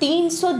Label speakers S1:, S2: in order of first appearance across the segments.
S1: 300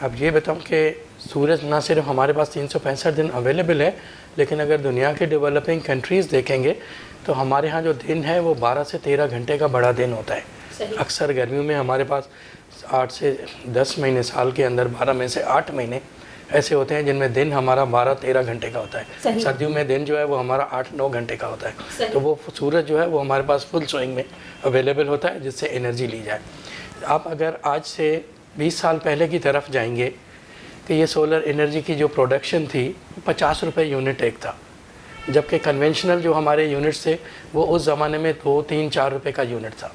S2: اب یہ بتاؤں کہ سورج نہ صرف ہمارے پاس 365 دن اویلیبل ہے، لیکن اگر دنیا کے ڈیولپنگ کنٹریز دیکھیں گے تو ہمارے ہاں جو دن ہے وہ 12 سے 13 گھنٹے کا بڑا دن ہوتا ہے۔ اکثر گرمیوں میں ہمارے پاس 8 سے 10 مہینے، سال کے اندر 12 میں سے 8 مہینے ایسے ہوتے ہیں جن میں دن ہمارا 12-13 گھنٹے کا ہوتا ہے۔ سردیوں میں دن جو ہے وہ ہمارا 8-9 گھنٹے کا ہوتا ہے، تو وہ سورج جو ہے وہ ہمارے پاس فل سوئنگ میں اویلیبل ہوتا ہے جس سے انرجی لی جائے۔ آپ اگر آج سے 20 سال پہلے کی طرف جائیں گے کہ یہ سولر انرجی کی جو پروڈکشن تھی 50 روپے یونٹ ایک تھا، جبکہ کنونشنل جو ہمارے یونٹس تھے وہ اس زمانے میں 2-3-4 روپے کا یونٹ تھا۔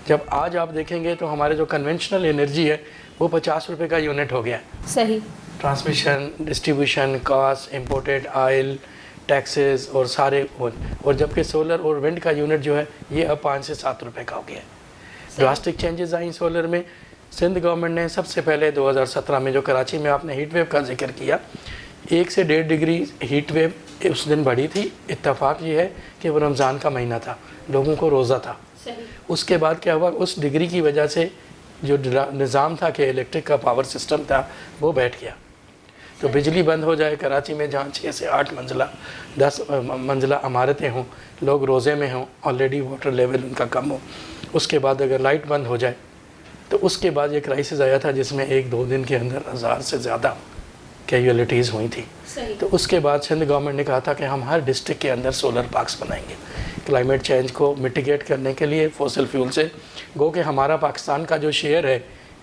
S2: جب آج آپ دیکھیں گے تو ہمارے جو کنونشنل انرجی ہے وہ 50 روپے کا یونٹ ہو گیا ہے۔
S1: صحیح۔
S2: Transmission, distribution cost, imported oil, taxes اور سارے، اور جبکہ سولر اور ونڈ کا یونٹ جو ہے یہ اب 5 سے 7 روپے کا ہو گیا ہے۔ ڈراسٹک چینجز آئیں سولر میں۔ سندھ گورنمنٹ نے سب سے پہلے 2017 میں جو کراچی میں آپ نے ہیٹ ویو کا ذکر کیا، 1 سے 1.5 ڈگری ہیٹ ویو اس دن بڑھی تھی۔ اتفاق یہ ہے کہ وہ رمضان کا مہینہ تھا، لوگوں کو روزہ تھا۔ اس کے بعد کیا ہوا، اس ڈگری کی وجہ سے جو نظام تھا کہ الیکٹرک کا پاور سسٹم تھا وہ بیٹھ گیا، تو بجلی بند ہو جائے کراچی میں جہاں 6 سے 8 منزلہ 10 منزلہ عمارتیں ہوں، لوگ روزے میں ہوں، آلریڈی واٹر لیول ان کا کم ہو، اس کے بعد اگر لائٹ بند ہو جائے تو اس کے بعد یہ کرائسس آیا تھا جس میں 1-2 دن کے اندر 1000 سے زیادہ کیجولیٹیز ہوئی تھیں۔ تو اس کے بعد سندھ گورنمنٹ نے کہا تھا کہ ہم ہر ڈسٹرکٹ کے اندر سولر پارکس بنائیں گے کلائمیٹ چینج کو مٹیگیٹ کرنے کے لیے فوسل فیول سے۔ گو کہ ہمارا پاکستان کا جو شیئر ہے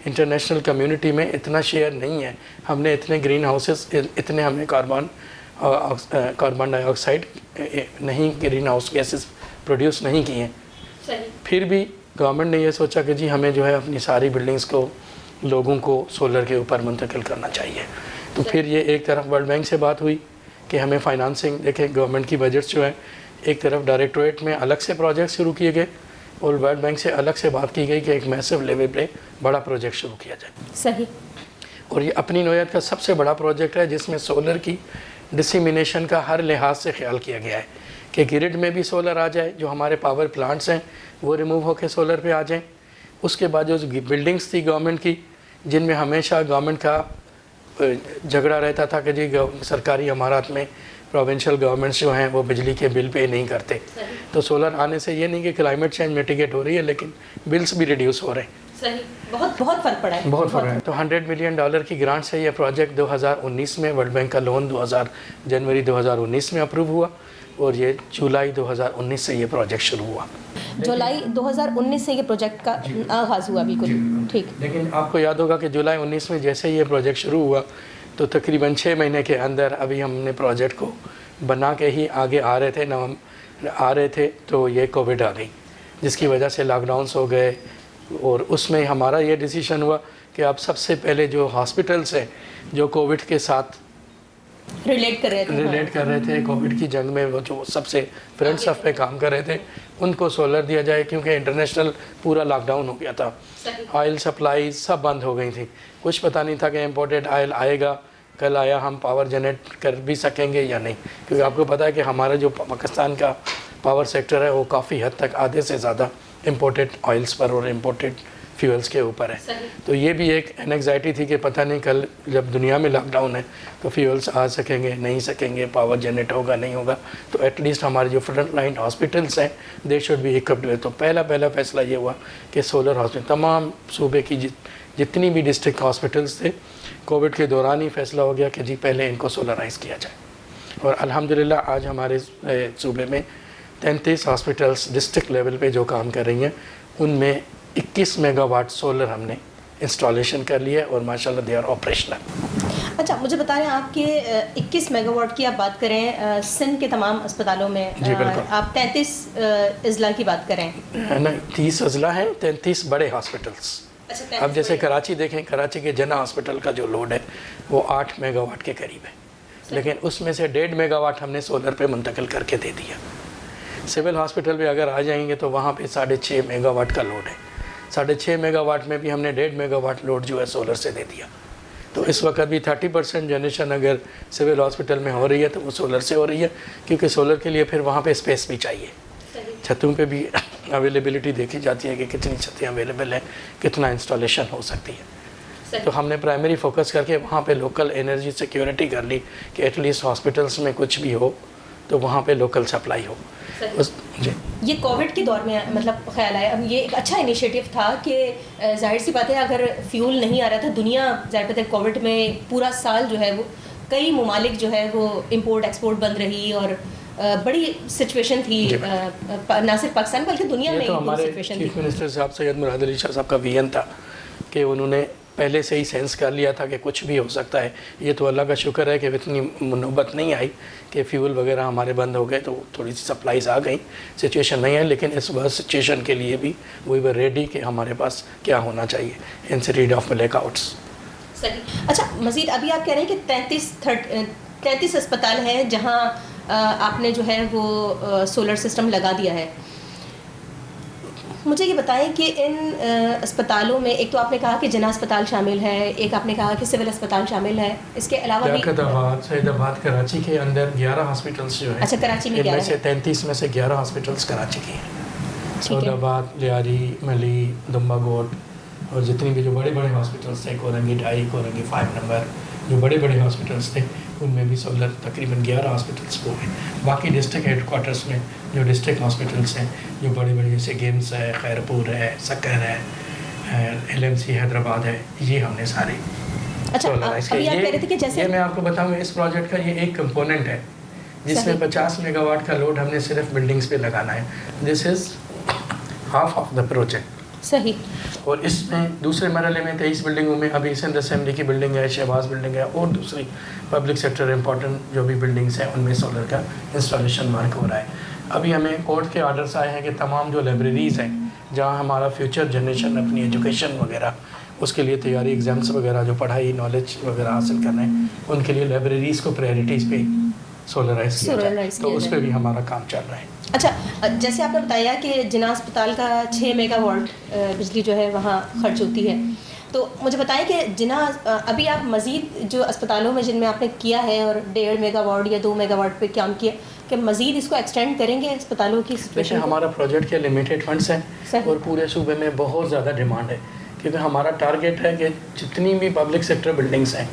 S2: انٹرنیشنل کمیونٹی میں اتنا شیئر نہیں ہے، ہم نے اتنے گرین ہاؤسز، اتنے ہم نے کاربن ڈائی آکسائڈ نہیں، گرین ہاؤس گیسز پروڈیوس نہیں کیے ہیں۔ پھر بھی گورنمنٹ نے یہ سوچا کہ جی ہمیں جو ہے اپنی ساری بلڈنگز کو، لوگوں کو سولر کے اوپر منتقل کرنا چاہیے۔ تو پھر یہ ایک طرف ورلڈ بینک سے بات ہوئی کہ ہمیں فائنانسنگ، دیکھیں گورنمنٹ کی بجٹس جو ہے ایک طرف ڈائریکٹوریٹ میں الگ سے پروجیکٹ شروع کیے گئے اور ورلڈ بینک سے الگ سے بات کی گئی کہ ایک میسو لیول پہ بڑا پروجیکٹ شروع کیا جائے۔
S1: صحیح۔
S2: اور یہ اپنی نوعیت کا سب سے بڑا پروجیکٹ ہے جس میں سولر کی ڈسیمینیشن کا ہر لحاظ سے خیال کیا گیا ہے کہ گرڈ میں بھی سولر آ جائے، جو ہمارے پاور پلانٹس ہیں وہ ریموو ہو کے سولر پہ آ جائیں۔ اس کے بعد جو بلڈنگز تھی گورنمنٹ کی جن میں ہمیشہ گورنمنٹ کا جھگڑا رہتا تھا کہ جی سرکاری عمارات میں پروونشل گورنمنٹس جو ہیں وہ بجلی کے بل پے نہیں کرتے، تو سولر آنے سے یہ نہیں کہ کلائمیٹ چینج میٹیگیٹ ہو رہی ہے لیکن بلز بھی ریڈیوس ہو رہے ہیں۔
S1: صحیح، بہت فرق پڑا ہے،
S2: بہت فرق ہے۔ تو $100 ملین کی گرانٹ سے یہ پروجیکٹ 2019 میں ورلڈ بینک کا لون جنوری 2019 میں اپروو ہوا اور یہ جولائی 2019 سے یہ پروجیکٹ شروع ہوا۔
S1: جولائی 2019 سے یہ پروجیکٹ کا آغاز ہوا، بالکل ٹھیک۔
S2: لیکن آپ کو یاد ہوگا کہ جولائی 19 میں جیسے یہ پروجیکٹ شروع ہوا تو تقریباً 6 مہینے کے اندر ابھی ہم نے پروجیکٹ کو بنا کے ہی آگے آ رہے تھے تو یہ کووڈ آ گئی جس کی وجہ سے لاک ڈاؤنس ہو گئے، اور اس میں ہمارا یہ ڈیسیشن ہوا کہ آپ سب سے پہلے جو ہاسپٹلس ہیں جو کووڈ کے ساتھ ریلیٹ کر رہے تھے، کووڈ کی جنگ میں وہ جو سب سے فرنٹ صف پہ کام کر رہے تھے ان کو سولر دیا جائے، کیونکہ انٹرنیشنل پورا لاک ڈاؤن ہو گیا تھا، آئل سپلائی سب بند ہو گئی تھیں، کچھ پتہ نہیں تھا کہ امپورٹڈ آئل آئے گا، کل آیا ہم پاور جنریٹ کر بھی سکیں گے یا نہیں، کیونکہ آپ کو پتہ ہے کہ ہمارا جو پاکستان کا پاور سیکٹر ہے وہ کافی حد تک آدھے سے زیادہ امپورٹڈ آئلس پر اور امپورٹڈ فیولز کے اوپر ہے۔ تو یہ بھی ایک انگزائٹی تھی کہ پتہ نہیں کل جب دنیا میں لاک ڈاؤن ہے تو فیولز آ سکیں گے نہیں سکیں گے، پاور جنریٹ ہوگا نہیں ہوگا، تو ایٹ لیسٹ ہمارے جو فرنٹ لائن ہاسپٹلس ہیں they should be equipped with. تو پہلا فیصلہ یہ ہوا کہ سولر ہاسپٹل تمام صوبے کی جتنی بھی ڈسٹرکٹ ہاسپٹلس تھے کووڈ کے دوران ہی فیصلہ ہو گیا کہ جی پہلے ان کو سولرائز کیا جائے، اور الحمدللہ آج ہمارے صوبے میں 33 ہاسپٹلس ڈسٹرکٹ لیول پہ جو کام کر رہی ہیں ان میں 21 میگا واٹ سولر ہم نے انسٹالیشن کر لیا ہے اور ماشاءاللہ دے آر آپریشنل۔
S1: اچھا مجھے بتا رہے ہیں آپ کے 21 میگا واٹ کی آپ بات کریں سندھ کے تمام اسپتالوں میں،
S2: جی بالکل،
S1: آپ 33 اضلاع کی بات کریں؟
S2: نہیں 30 اضلاع ہیں، 33 بڑے ہاسپٹلس۔ اب جیسے کراچی دیکھیں، کراچی کے جنا ہاسپٹل کا جو لوڈ ہے وہ 8 میگا واٹ کے قریب ہے، لیکن اس میں سے 1.5 میگا واٹ ہم نے سولر پہ منتقل کر کے دے دیا۔ سول ہاسپٹل پہ اگر آ جائیں گے تو وہاں پہ 6.5 میگا واٹ کا لوڈ ہے، 6.5 میگا واٹ میں بھی ہم نے 1.5 میگا واٹ لوڈ جو ہے سولر سے دے دیا۔ تو اس وقت بھی 30% جنریشن اگر سول ہاسپٹل میں ہو رہی ہے تو وہ سولر سے ہو رہی ہے، کیونکہ سولر کے لیے پھر وہاں پہ اسپیس بھی چاہیے، چھتوں پہ بھی اویلیبلٹی دیکھی جاتی ہے کہ کتنی چھتیں اویلیبل ہیں، کتنا انسٹالیشن ہو سکتی ہے۔ تو ہم نے پرائمری فوکس کر کے وہاں پہ لوکل انرجی سیکیورٹی کر لی کہ ایٹ لیسٹ ہاسپٹلس میں کچھ بھی ہو تو وہاں پہ لوکل سپلائی ہو.
S1: جی یہ کووڈ کے دور میں مطلب خیال آیا, اب یہ ایک اچھا انیشیٹو تھا کہ ظاہر سی بات ہے اگر فیول نہیں آ رہا تھا, دنیا ظاہر بات ہے کووڈ میں پورا سال جو ہے وہ کئی ممالک جو ہے وہ امپورٹ ایکسپورٹ بند رہی اور بڑی سچویشن تھی نہ صرف پاکستان بلکہ دنیا میں.
S2: تو ہمارے چیف منسٹر صاحب سید مراد علی شاہ صاحب کا ویژن تھا کہ انہوں نے پہلے سے ہی سینس کر لیا تھا کہ کچھ بھی ہو سکتا ہے. یہ تو اللہ کا شکر ہے کہ اتنی نوبت نہیں آئی کہ فیول وغیرہ ہمارے بند ہو گئے, تو تھوڑی سی سپلائیز آ گئیں, سچویشن نہیں ہے. لیکن اس وقت سچویشن کے لیے بھی وی ور ریڈی کہ ہمارے پاس کیا ہونا چاہیے انسٹیڈ آف بلیک آؤٹس.
S1: صحیح. اچھا مزید ابھی آپ کہہ رہے ہیں کہ 33 اسپتال ہیں جہاں آپ نے جو ہے وہ سولر سسٹم لگا دیا ہے. مجھے یہ بتائیں کہ ان اسپتالوں میں ایک تو آپ نے کہا کہ جناح اسپتال شامل ہے, ایک آپ نے کہا کہ سول اسپتال شامل ہے, اس کے علاوہ بھی
S2: سعید آباد کراچی کے اندر 11 ہاسپٹلس جو ہیں.
S1: اچھا کراچی میں
S2: 11 سے 33 میں سے 11 ہاسپٹلس کراچی کے ہیں. سعود آباد, لیاری, ملی, دمبا گوٹ اور جتنی بھی جو بڑے بڑے ہاسپٹلس تھے, کورنگی 2, کورنگی 5 نمبر, جو بڑے بڑے ہاسپٹلس تھے ان میں بھی سولر تقریباً 11 ہاسپٹلس کو ہیں. باقی ڈسٹرکٹ ہیڈ کوارٹرس میں جو ڈسٹرکٹ ہاسپٹلس ہیں جو بڑے بڑے جیسے گیمس ہے, خیرپور ہے, سکر ہے, LMC حیدرآباد ہے, یہ ہم نے سارے سولرائز کیے. یہ میں آپ کو بتاؤں اس پروجیکٹ کا یہ ایک کمپوننٹ ہے جس میں 50 میگا واٹ کا لوڈ ہم نے صرف بلڈنگس پہ لگانا ہے. This is half of the project.
S1: صحیح.
S2: اور اس میں دوسرے مرحلے میں 23 بلڈنگوں میں ابھی سندھ اسمبلی کی بلڈنگ ہے, شہباز بلڈنگ ہے اور دوسری پبلک سیکٹر امپورٹنٹ جو بھی بلڈنگس ہیں ان میں سولر کا انسٹالیشن ورک ہو رہا ہے. ابھی ہمیں کورٹ کے آرڈرس آئے ہیں کہ تمام جو لائبریریز ہیں جہاں ہمارا فیوچر جنریشن اپنی ایجوکیشن وغیرہ اس کے لیے تیاری ایگزامس وغیرہ جو پڑھائی نالج وغیرہ حاصل کرنا ہے ان کے لیے لائبریریز کو پریارٹیز پہ سولرائز کیا جائے, تو اس پہ بھی ہمارا کام چل رہا ہے.
S1: اچھا جیسے آپ نے بتایا کہ جناح اسپتال کا 6 میگا واٹ بجلی جو ہے وہاں خرچ ہوتی ہے, تو مجھے بتائیں کہ جناح ابھی آپ مزید جو اسپتالوں میں جن میں آپ نے کیا ہے اور 1.5 میگا واٹ یا 2 میگا واٹ پہ کام کیا, کہ مزید اس کو ایکسٹینڈ کریں گے اسپتالوں کی سچویشن؟
S2: ہمارا پروجیکٹ کے لمیٹیڈ فنڈس ہیں اور پورے صوبے میں بہت زیادہ ڈیمانڈ ہے, کیونکہ ہمارا ٹارگیٹ ہے کہ جتنی بھی پبلک سیکٹر بلڈنگس ہیں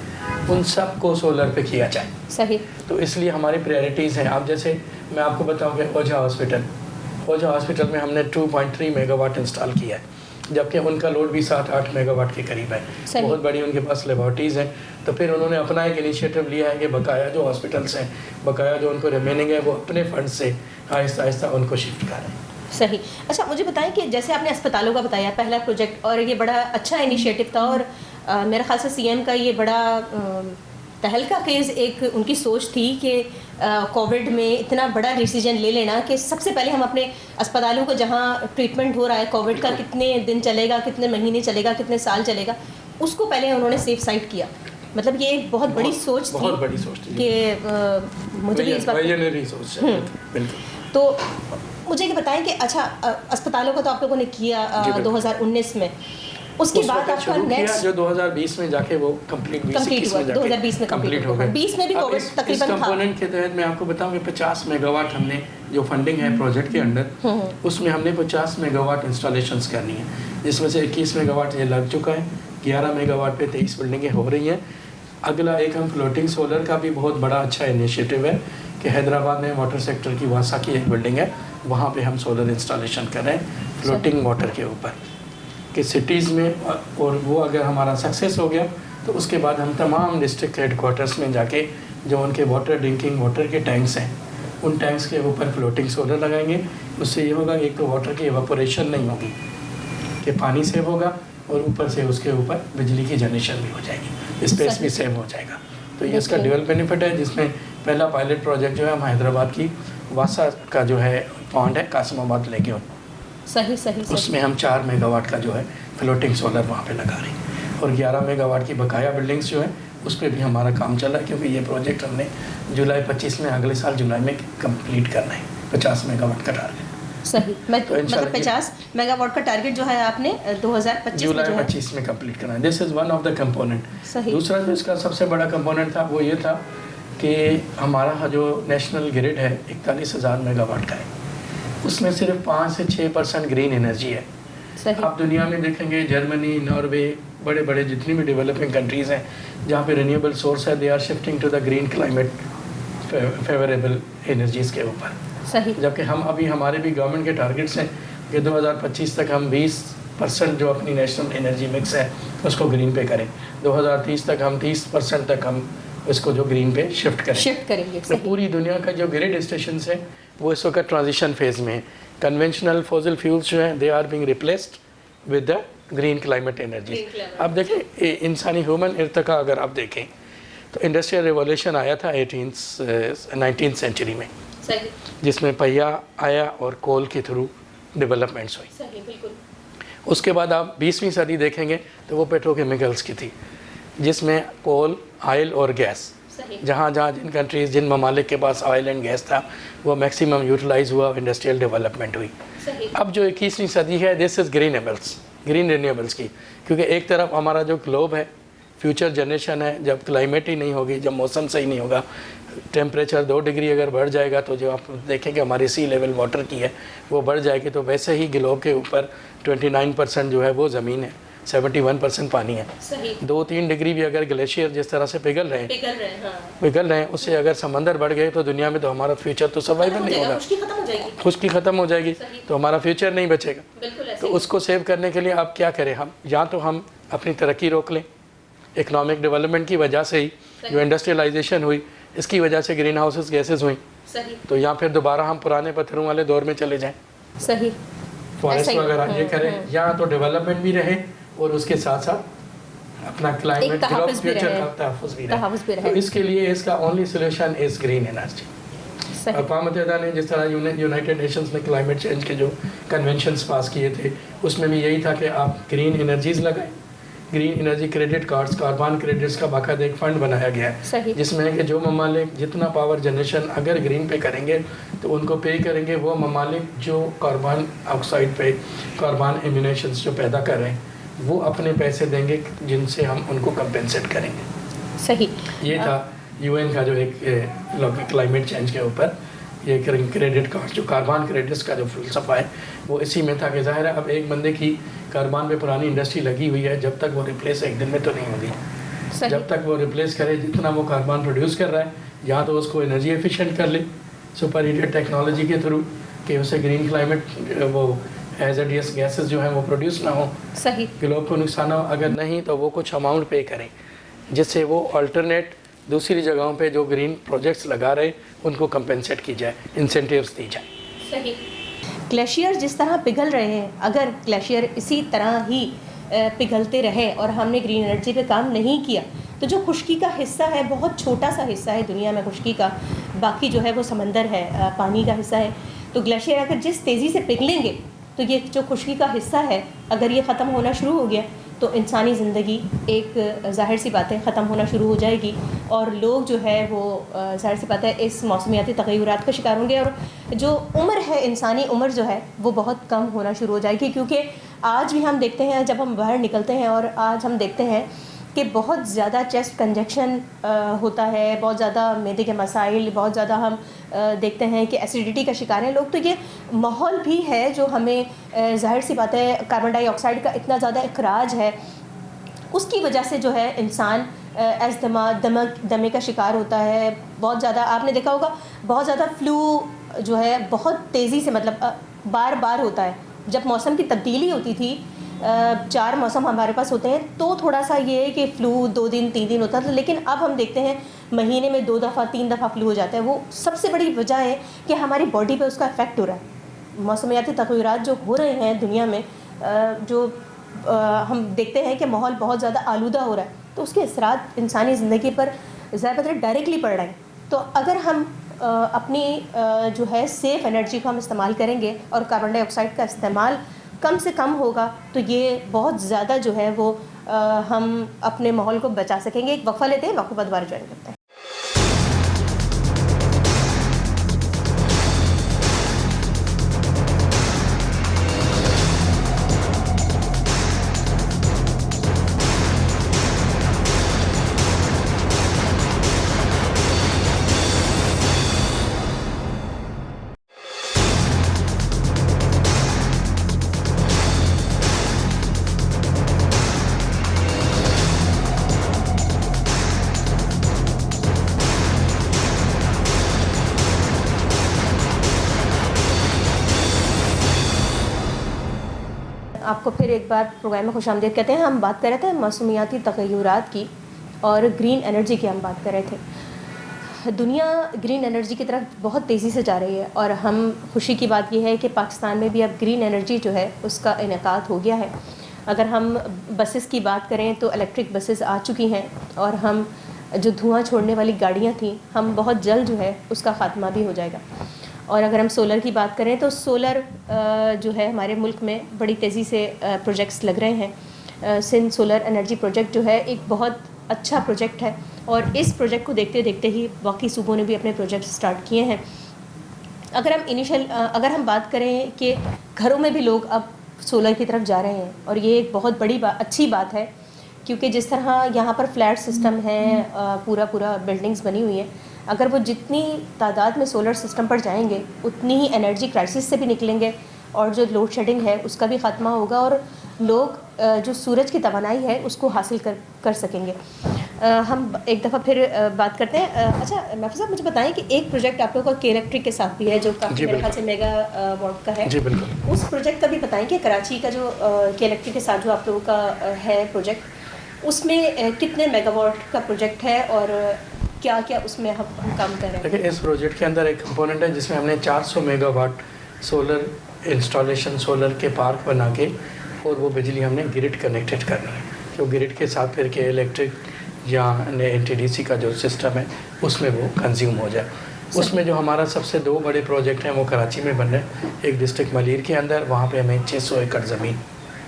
S2: ان سب کو سولر پہ کیا جائے.
S1: صحیح.
S2: تو اس لیے ہماری پریارٹیز ہیں. آپ جیسے میں آپ کو بتاؤں کہ اوجھا ہاسپٹل میں ہم نے 2.3 میگا واٹ انسٹال کیا ہے, جبکہ ان کا لوڈ بھی 7-8 میگا واٹ کے قریب ہے. بہت بڑی ان کے پاس لیبارٹریز ہیں. تو پھر انہوں نے اپنا ایک انیشیٹو لیا ہے کہ بقایا جو ہاسپٹلس ہیں, بقایا جو ان کو ریمیننگ ہے, وہ اپنے فنڈ سے آہستہ آہستہ ان کو شفٹ کریں.
S1: صحیح. اچھا مجھے بتائیں کہ جیسے آپ نے اسپتالوں کا بتایا پہلا پروجیکٹ, اور یہ بڑا اچھا انیشیٹو تھا, اور میرے خیال سے سی ایم کا یہ بڑا تہلکہ خیز ایک ان کی سوچ تھی کہ کووڈ میں اتنا بڑا ڈیسیجن لے لینا کہ سب سے پہلے ہم اپنے اسپتالوں کو جہاں ٹریٹمنٹ ہو رہا ہے کووڈ کا, کتنے دن چلے گا, کتنے مہینے چلے گا, کتنے سال چلے گا, اس کو پہلے انہوں نے سیف سائٹ کیا. مطلب یہ ایک بہت بڑی سوچ تھی کہ مجھے بھی اس بات. تو مجھے یہ بتائیں کہ اچھا اسپتالوں کا تو آپ لوگوں نے کیا 2019 میں, اس کے بعد آپ کا نیکسٹ
S2: جو 2020 میں جا کے وہ کمپلیٹ
S1: ہوا, 2020 میں کمپلیٹ ہو گیا. 20 میں بھی کووڈ تقریباً تھا.
S2: اس کمپوننٹ کے تحت میں آپ کو بتاؤں کہ 50 میگا واٹ ہم نے جو فنڈنگ ہے پروجیکٹ کے انڈر, اس میں ہم نے 50 میگا واٹ انسٹالیشنز کرنی ہے, جس میں سے 21 میگا واٹ یہ لگ چکا ہے, 11 میگا واٹ پہ 23 بلڈنگیں ہو رہی ہیں. اگلا ایک ہم فلوٹنگ سولر کا بھی بہت بڑا اچھا انیشیٹو ہے کہ حیدرآباد میں واٹر سیکٹر کی واسا کی ایک بلڈنگ ہے, وہاں پہ ہم سولر انسٹالیشن کر رہے ہیں فلوٹنگ واٹر کے اوپر کہ سٹیز میں, اور وہ اگر ہمارا سکسیس ہو گیا تو اس کے بعد ہم تمام ڈسٹرکٹ ہیڈ کوارٹرس میں جا کے جو ان کے واٹر ڈرنکنگ واٹر کے ٹینکس ہیں ان ٹینکس کے اوپر فلوٹنگ سولر لگائیں گے. اس سے یہ ہوگا ایک تو واٹر کی ایواپوریشن نہیں ہوگی کہ پانی سیو ہوگا, اور اوپر سے اس کے اوپر بجلی کی جنریشن بھی ہو جائے گی, اسپیس بھی سیو ہو جائے گا. تو یہ اس کا ڈیول بینیفٹ ہے, جس میں پہلا پائلٹ پروجیکٹ جو ہے ہم حیدرآباد کی واسا کا جو ہے پونڈ ہے قاسم آباد لے کے,
S1: صحیح
S2: اس میں ہم 4 میگا واٹ کا جو ہے فلوٹنگ سولر وہاں پہ لگا رہے ہیں, اور 11 میگا واٹ کی بقایا بلڈنگس جو ہیں اس پہ بھی ہمارا کام چل رہا ہے, کیونکہ یہ پروجیکٹ ہم نے جولائی 25 میں اگلے سال جولائی میں کمپلیٹ کرنا ہے. 50 میگا واٹ کا ٹارگیٹ.
S1: صحیح. مطلب 50 میگا واٹ کا ٹارگیٹ جو ہے آپ نے 2025
S2: جولائی 25 میں کمپلیٹ کرنا ہے. This is one of the component. دوسرا جو اس کا سب سے بڑا کمپوننٹ تھا وہ یہ تھا کہ ہمارا جو نیشنل گرڈ ہے 41,000 میگا واٹ کا ہے, اس میں صرف 5 سے 6% گرین انرجی ہے.
S1: صحیح.
S2: آپ دنیا میں دیکھیں گے جرمنی، ناروے، بڑے بڑے جتنی بھی ڈیولپنگ کنٹریز ہیں جہاں پہ رینیویبل سورس ہے، they are shifting to the green climate favourable energies کے اوپر.
S1: صحیح.
S2: جبکہ ہم ابھی ہمارے بھی گورنمنٹ کے ٹارگیٹس ہیں کہ 2025 تک ہم 20% جو اپنی نیشنل انرجی مکس ہے اس کو گرین پہ کریں، 2030 تک ہم 30% تک ہم اس کو جو گرین پہ شفٹ کریں
S1: گے.
S2: تو پوری دنیا کا جو گریڈ اسٹیشنس ہیں وہ اس وقت ٹرانزیشن فیز میں ہیں. کنونشنل فوزل فیولز جو ہیں they are being replaced with the green climate energies. اب دیکھیں انسانی ہیومن ارتقا اگر آپ دیکھیں تو انڈسٹریل ریولیوشن آیا تھا 19th سینچری میں، جس میں پہیا آیا اور کول کے تھرو ڈیولپمنٹس ہوئی.
S1: صحیح بالکل.
S2: اس کے بعد آپ 20ویں صدی دیکھیں گے تو وہ پیٹرو کیمیکلس کی تھی، جس میں کول، آئل اور گیس، جہاں جن کنٹریز جن ممالک کے پاس آئل اینڈ گیس تھا وہ میکسیمم یوٹیلائز ہوا، انڈسٹریل ڈیولپمنٹ ہوئی. اب جو 21ویں صدی ہے دس از گرین رینیویبلس کی، کیونکہ ایک طرف ہمارا جو گلوب ہے، فیوچر جنریشن ہے، جب کلائمیٹ ہی نہیں ہوگی، جب موسم صحیح نہیں ہوگا، ٹیمپریچر 2 ڈگری اگر بڑھ جائے گا تو جو آپ دیکھیں کہ ہماری سی لیول واٹر کی ہے وہ بڑھ جائے گی، تو ویسے ہی گلوب کے اوپر 29% جو ہے وہ زمین ہے، 71% پانی ہے. 2-3 ڈگری بھی اگر گلیشیئر جس طرح سے پگھل رہے ہیں اس سے اگر سمندر بڑھ گئے تو دنیا میں تو ہمارا فیوچر تو سروائیول نہیں ہوگا، خشکی ختم ہو جائے گی تو ہمارا فیوچر نہیں بچے گا. تو اس کو سیو کرنے کے لیے آپ کیا کریں، ہم یا تو ہم اپنی ترقی روک لیں، اکنامک ڈیولپمنٹ کی وجہ سے ہی جو انڈسٹریلائزیشن ہوئی اس کی وجہ سے گرین ہاؤسز گیسز ہوئیں، تو یا پھر دوبارہ ہم پرانے پتھروں والے دور میں چلے جائیں، فارسٹ وغیرہ یہ کریں، یا تو ڈیولپمنٹ بھی رہے اور اس کے ساتھ ساتھ اپنا کلائمیٹ فیوچر کا تحفظ بھی رہے. تو اس کے لیے اس کا only solution is green energy. اقوام متحدہ نے جس طرح یونائٹڈ نیشنز نے کلائمیٹ چینج کے جو کنونشنز پاس کیے تھے اس میں بھی یہی تھا کہ آپ گرین انرجیز لگائیں. Green energy credit cards, carbon credits کا باقاعدہ ایک فنڈ بنایا گیا ہے جس میں کہ جو ممالک جتنا پاور جنریشن اگر گرین پہ کریں گے تو ان کو پے کریں گے وہ ممالک جو کاربن آکسائڈ پہ کاربن ایمینیشنز جو پیدا کر رہے ہیں وہ اپنے پیسے دیں گے جن سے ہم ان کو کمپنسیٹ کریں گے.
S1: صحیح.
S2: یہ تھا UN کا جو ایک کلائمیٹ چینج کے اوپر یہ کریڈٹ کارڈ جو کاربن کریڈٹس کا جو فلسفہ ہے وہ اسی میں تھا کہ ظاہر ہے اب ایک بندے کی کاربن پہ پرانی انڈسٹری لگی ہوئی ہے، جب تک وہ ریپلیس ایک دن میں تو نہیں ہوگی، جب تک وہ ریپلیس کرے جتنا وہ کاربن پروڈیوس کر رہا ہے یا تو اس کو انرجی ایفیشینٹ کر لے سپر ہیٹڈ ٹیکنالوجی کے تھرو کہ اسے گرین کلائمیٹ وہ ہیزرڈیس گیسز جو ہیں وہ پروڈیوس نہ ہوں، گلوب کو نقصان ہو، اگر نہیں تو وہ کچھ اماؤنٹ پے کریں جس سے وہ آلٹرنیٹ دوسری جگہوں پہ جو گرین پروجیکٹس لگا رہے ان کو کمپنسیٹ کی جائے، انسینٹیوز دی جائے.
S1: صحیح. گلیشیئر جس طرح پگھل رہے ہیں، اگر گلیشیئر اسی طرح ہی پگھلتے رہے اور ہم نے گرین انرجی پہ کام نہیں کیا تو جو خشکی کا حصہ ہے بہت چھوٹا سا حصہ ہے دنیا میں خشکی کا، باقی جو ہے وہ سمندر ہے، پانی کا حصہ ہے. تو گلیشیئر اگر جس تیزی سے پگھلیں گے تو یہ جو خشکی کا حصہ ہے اگر یہ ختم ہونا شروع ہو گیا تو انسانی زندگی ایک ظاہر سی بات ہے ختم ہونا شروع ہو جائے گی اور لوگ جو ہے وہ ظاہر سی بات ہے اس موسمیاتی تغیرات کا شکار ہوں گے اور جو عمر ہے انسانی عمر جو ہے وہ بہت کم ہونا شروع ہو جائے گی. کیونکہ آج بھی ہم دیکھتے ہیں جب ہم باہر نکلتے ہیں اور آج ہم دیکھتے ہیں کہ بہت زیادہ چیسٹ کنجکشن ہوتا ہے، بہت زیادہ معدے کے مسائل، بہت زیادہ ہم دیکھتے ہیں کہ ایسیڈیٹی کا شکار ہیں لوگ. تو یہ ماحول بھی ہے جو ہمیں ظاہر سی بات ہے کاربن ڈائی آکسائڈ کا اتنا زیادہ اخراج ہے اس کی وجہ سے جو ہے انسان ایستھما دمے کا شکار ہوتا ہے. بہت زیادہ آپ نے دیکھا ہوگا بہت زیادہ فلو جو ہے بہت تیزی سے مطلب بار بار ہوتا ہے. جب موسم کی تبدیلی ہوتی تھی 4 موسم ہمارے پاس ہوتے ہیں تو تھوڑا سا یہ ہے کہ فلو 2 دن 3 دن ہوتا تھا، لیکن اب ہم دیکھتے ہیں مہینے میں 2 دفعہ 3 دفعہ فلو ہو جاتا ہے. وہ سب سے بڑی وجہ ہے کہ ہماری باڈی پہ اس کا افیکٹ ہو رہا ہے. موسمیاتی تغیرات جو ہو رہے ہیں دنیا میں جو ہم دیکھتے ہیں کہ ماحول بہت زیادہ آلودہ ہو رہا ہے تو اس کے اثرات انسانی زندگی پر زیادہ تر ڈائریکٹلی پڑ رہے ہیں. تو اگر ہم اپنی جو ہے سیف انرجی کو ہم استعمال کریں گے اور کاربن ڈائی آکسائڈ کا استعمال کم سے کم ہوگا تو یہ بہت زیادہ جو ہے وہ ہم اپنے ماحول کو بچا سکیں گے. ایک وقفہ لیتے ہیں، وقفے بعد دوبارہ جوائن کرتے ہیں. آپ کو پھر ایک بار پروگرام میں خوش آمدید کہتے ہیں. ہم بات کر رہے تھے موسمیاتی تغیرات کی اور گرین انرجی کی ہم بات کر رہے تھے. دنیا گرین انرجی کی طرف بہت تیزی سے جا رہی ہے اور ہم خوشی کی بات یہ ہے کہ پاکستان میں بھی اب گرین انرجی جو ہے اس کا انعقاد ہو گیا ہے. اگر ہم بسز کی بات کریں تو الیکٹرک بسز آ چکی ہیں اور ہم جو دھواں چھوڑنے والی گاڑیاں تھیں ہم بہت جلد جو ہے اس کا خاتمہ بھی ہو جائے گا. اور اگر ہم سولر کی بات کریں تو سولر جو ہے ہمارے ملک میں بڑی تیزی سے پروجیکٹس لگ رہے ہیں. سندھ سولر انرجی پروجیکٹ جو ہے ایک بہت اچھا پروجیکٹ ہے اور اس پروجیکٹ کو دیکھتے دیکھتے ہی باقی صوبوں نے بھی اپنے پروجیکٹ سٹارٹ کیے ہیں. اگر ہم بات کریں کہ گھروں میں بھی لوگ اب سولر کی طرف جا رہے ہیں اور یہ ایک بہت بڑی اچھی بات ہے کیونکہ جس طرح یہاں پر فلیٹ سسٹم ہے پورا بلڈنگز بنی ہوئی ہیں, اگر وہ جتنی تعداد میں سولر سسٹم پر جائیں گے اتنی ہی انرجی کرائسس سے بھی نکلیں گے اور جو لوڈ شیڈنگ ہے اس کا بھی خاتمہ ہوگا اور لوگ جو سورج کی توانائی ہے اس کو حاصل کر سکیں گے. ہم ایک دفعہ پھر بات کرتے ہیں. اچھا محفوظ صاحب مجھے بتائیں کہ ایک پروجیکٹ آپ لوگوں کا کے الیکٹرک کے ساتھ بھی ہے جو کافی میرے خیال سے میگا واٹ کا ہے.
S2: جی بالکل.
S1: اس پروجیکٹ کا بھی بتائیں کہ کراچی کا جو کے الیکٹرک کے ساتھ جو آپ لوگوں کا ہے پروجیکٹ اس میں کتنے میگا واٹ کا پروجیکٹ ہے اور کیا کیا اس میں ہم کام کر رہے ہیں.
S2: دیکھیں اس پروجیکٹ کے اندر ایک کمپوننٹ ہے جس میں ہم نے 400 mega what solar installation solar کے پارک بنا کے اور وہ بجلی ہم نے گرڈ کنیکٹڈ کرنی ہے جو گرڈ کے ساتھ پھر کے الیکٹرک یا این ٹی ڈی سی کا جو سسٹم ہے اس میں وہ کنزیوم ہو جائے. اس میں جو ہمارا سب سے 2 بڑے پروجیکٹ ہیں وہ کراچی میں بن رہے ہیں. ایک ڈسٹرکٹ ملیر کے اندر, وہاں پہ ہمیں 600 ایکڑ زمین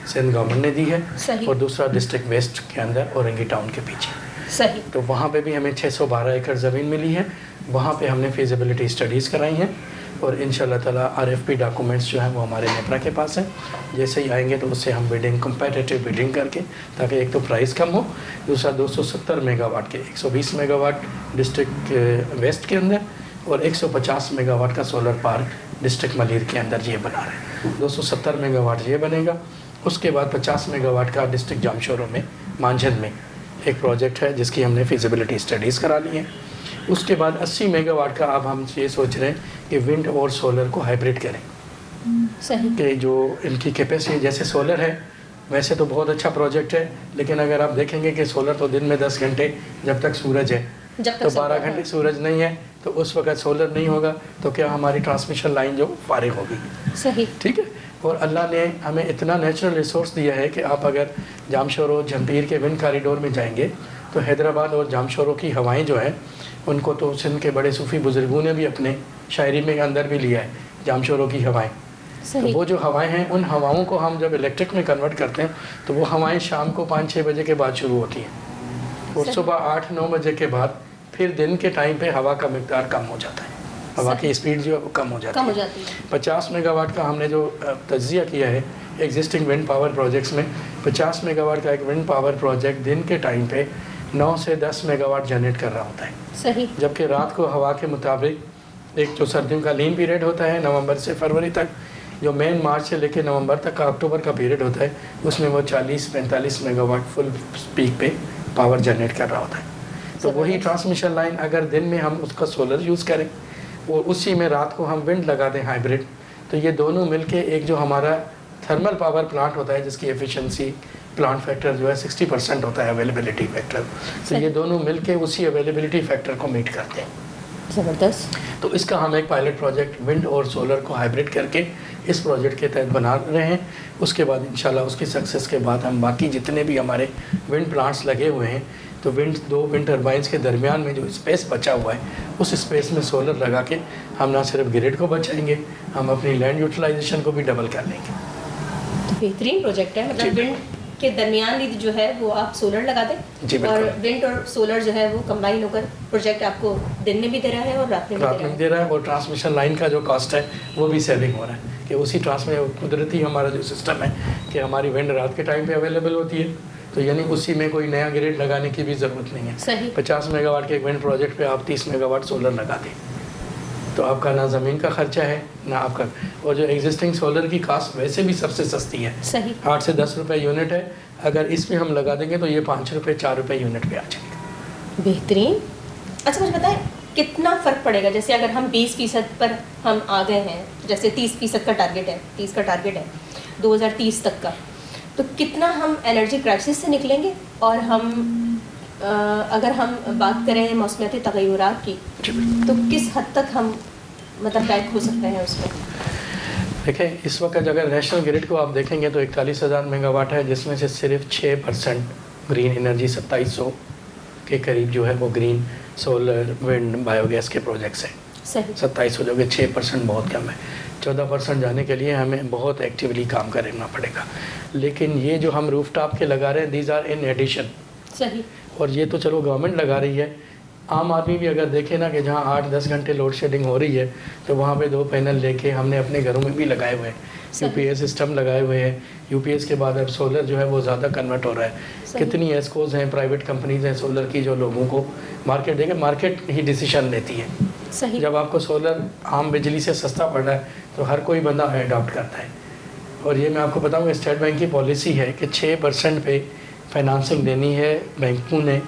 S2: سندھ گورنمنٹ نے دی ہے اور دوسرا ڈسٹرکٹ ویسٹ کے اندر اورنگی ٹاؤن کے پیچھے.
S1: صحیح.
S2: تو وہاں پہ بھی ہمیں 612 ایکڑ زمین ملی ہے. وہاں پہ ہم نے فیزیبلٹی اسٹڈیز کرائی ہیں اور ان شاء اللہ تعالیٰ RFP ڈاکومنٹس جو ہیں وہ ہمارے نیپرا کے پاس ہیں. جیسے ہی آئیں گے تو اس سے ہم بیڈنگ کمپیٹیٹیو بیڈنگ کر کے تاکہ ایک تو پرائز کم ہو, دوسرا 270 میگا واٹ کے 120 میگا واٹ ڈسٹرکٹ ویسٹ کے اندر اور 150 میگا واٹ کا سولر پارک ڈسٹرکٹ ملیر کے اندر یہ بنا رہے ہیں. 270 میگا واٹ یہ بنے گا. اس کے بعد 50 میگا واٹ کا ڈسٹرکٹ جامشورو میں مانجھل میں ایک پروجیکٹ ہے جس کی ہم نے فیزیبلٹی اسٹڈیز کرا لی ہیں. اس کے بعد 80 میگا واٹ کا اب ہم یہ سوچ رہے ہیں کہ ونڈ اور سولر کو ہائبرڈ کریں.
S1: صحیح.
S2: کہ جو ان کی کیپیسٹی جیسے سولر ہے ویسے تو بہت اچھا پروجیکٹ ہے, لیکن اگر آپ دیکھیں گے کہ سولر تو دن میں 10 گھنٹے جب تک سورج ہے, تو 12 گھنٹے سورج نہیں ہے تو اس وقت سولر نہیں ہوگا تو کیا ہماری ٹرانسمیشن لائن جو فارغ ہوگی.
S1: صحیح.
S2: ٹھیک ہے. اور اللہ نے ہمیں اتنا نیچرل ریسورس دیا ہے کہ آپ اگر جامشورو جھمپیر کے ونڈ کاریڈور میں جائیں گے تو حیدرآباد اور جامشورو کی ہوائیں جو ہیں ان کو تو سندھ کے بڑے صوفی بزرگوں نے بھی اپنے شاعری میں اندر بھی لیا ہے جامشورو کی ہوائیں. تو وہ جو ہوائیں ہیں ان ہواؤں کو ہم جب الیکٹرک میں کنورٹ کرتے ہیں تو وہ ہوائیں شام کو 5-6 بجے کے بعد شروع ہوتی ہیں اور صبح 8-9 بجے کے بعد پھر دن کے ٹائم پہ ہوا کا مقدار کم ہو جاتا ہے, ہوا کی اسپیڈ جو ہے وہ کم ہو جاتی ہے. 50 میگا واٹ کا ہم نے جو تجزیہ کیا ہے ایگزسٹنگ ونڈ پاور پروجیکٹس میں, 50 میگا واٹ کا ایک ونڈ پاور پروجیکٹ دن کے ٹائم پہ 9 سے 10 میگا واٹ جنریٹ کر رہا ہوتا ہے.
S1: صحیح. جبکہ
S2: رات کو ہوا کے مطابق ایک جو سردیوں کا لین پیریڈ ہوتا ہے نومبر سے فروری تک, جو مین مارچ سے لے کے نومبر تک کا اکتوبر کا پیریڈ ہوتا ہے, اس میں وہ 40-45 میگا واٹ فل پیک پہ پاور جنریٹ کر رہا ہوتا ہے. تو وہی ٹرانسمیشن لائن اگر دن میں ہم اس کا سولر یوز کریں اور اسی میں رات کو ہم ونڈ لگا دیں ہائبرڈ, تو یہ دونوں مل کے ایک جو ہمارا تھرمل پاور پلانٹ ہوتا ہے جس کی ایفیشنسی پلانٹ فیکٹر جو ہے 60% ہوتا ہے اویلیبلٹی فیکٹر, تو یہ دونوں مل کے اسی اویلیبلٹی فیکٹر کو میٹ کرتے ہیں.
S1: زبردست.
S2: تو اس کا ہم ایک پائلٹ پروجیکٹ ونڈ اور سولر کو ہائبرڈ کر کے اس پروجیکٹ کے تحت بنا رہے ہیں. اس کے بعد انشاءاللہ اس کی سکسیس کے بعد ہم باقی جتنے بھی ہمارے ونڈ پلانٹس لگے ہوئے ہیں تو دو ونڈ ٹربائنس کے درمیان میں جو اسپیس بچا ہوا ہے اس اسپیس میں سولر لگا کے ہم نہ صرف گریڈ کو بچائیں گے, ہم اپنی لینڈ یوٹیلائزیشن کو بھی ڈبل کر لیں گے.
S1: بہترین پروجیکٹ ہے. مطلب ونڈ کے درمیان جو ہے وہ آپ سولر لگا دیں اور ونڈ اور سولر جو ہے وہ کمبائن ہو کر پروجیکٹ آپ کو دن میں بھی دے رہا ہے اور رات میں بھی دے رہا ہے.
S2: اور ٹرانسمیشن لائن کا جو کاسٹ ہے وہ بھی سیونگ ہو رہا ہے کہ اسی قدرتی ہمارا جو سسٹم ہے کہ ہماری ونڈ رات کے ٹائم پہ اویلیبل ہوتی ہے, تو یعنی اسی میں کوئی نیا گریڈ لگانے کی بھی ضرورت نہیں ہے. 50 میگا واٹ کے ایک ونڈ پروجیکٹ پہ آپ 30 میگا واٹ سولر لگا دیں تو آپ کا نہ زمین کا خرچہ ہے نہ آپ کا, اور جو ایگزسٹنگ سولر کی کاسٹ ویسے بھی سب سے سستی ہے, 8 سے 10 روپے یونٹ ہے. اگر اس میں ہم لگا دیں گے تو یہ 5 روپے 4 روپے یونٹ پہ آ جائے گا.
S1: بہترین. اچھا مجھے بتائیں کتنا فرق پڑے گا, جیسے اگر ہم 20% پر ہم آ گئے ہیں, جیسے 30% کا ٹارگیٹ ہے, 30 کا ٹارگیٹ ہے 2030 تک کا, تو کتنا ہم انرجی کرائسس سے نکلیں گے، اور ہم اگر ہم بات کریں موسمیاتی تغیرات کی تو کس حد تک ہم مطلب بیک ہو سکتے ہیں اس میں؟
S2: دیکھیں اس وقت اگر نیشنل گرڈ کو آپ دیکھیں گے تو 41,000 میگا واٹ ہے، جس میں سے صرف 6% گرین انرجی 2700 کے قریب جو ہے وہ گرین سولر ونڈ بایو گیس کے پروجیکٹس ہیں.
S1: صحیح.
S2: 2700 جو کہ 6% بہت کم ہے. 14% جانے کے لیے ہمیں بہت ایکٹیولی کام کرنا پڑے گا. لیکن یہ جو ہم روف ٹاپ کے لگا رہے ہیں دیز آر ان ایڈیشن.
S1: صحیح. اور
S2: یہ تو چلو گورنمنٹ لگا رہی ہے، عام آدمی بھی اگر دیکھے نا کہ جہاں 8-10 گھنٹے لوڈ شیڈنگ ہو رہی ہے تو وہاں پہ 2 پینل لے کے ہم نے اپنے گھروں میں بھی لگائے ہوئے ہیں. یو پی ایس سسٹم لگائے ہوئے ہیں. یو پی ایس کے بعد اب سولر جو ہے وہ زیادہ کنورٹ ہو رہا ہے. کتنی ایسکوز ہیں، پرائیویٹ کمپنیز ہیں سولر کی جو لوگوں کو مارکیٹ دے گا، مارکیٹ ہی ڈیسیشن لیتی ہے.
S1: صحیح.
S2: جب آپ کو سولر عام بجلی سے سستا پڑ رہا ہے تو ہر کوئی بندہ اڈاپٹ کرتا ہے. اور یہ میں آپ کو بتاؤں اسٹیٹ بینک کی پالیسی ہے کہ 6% پہ فائنانسنگ دینی ہے بینکوں نے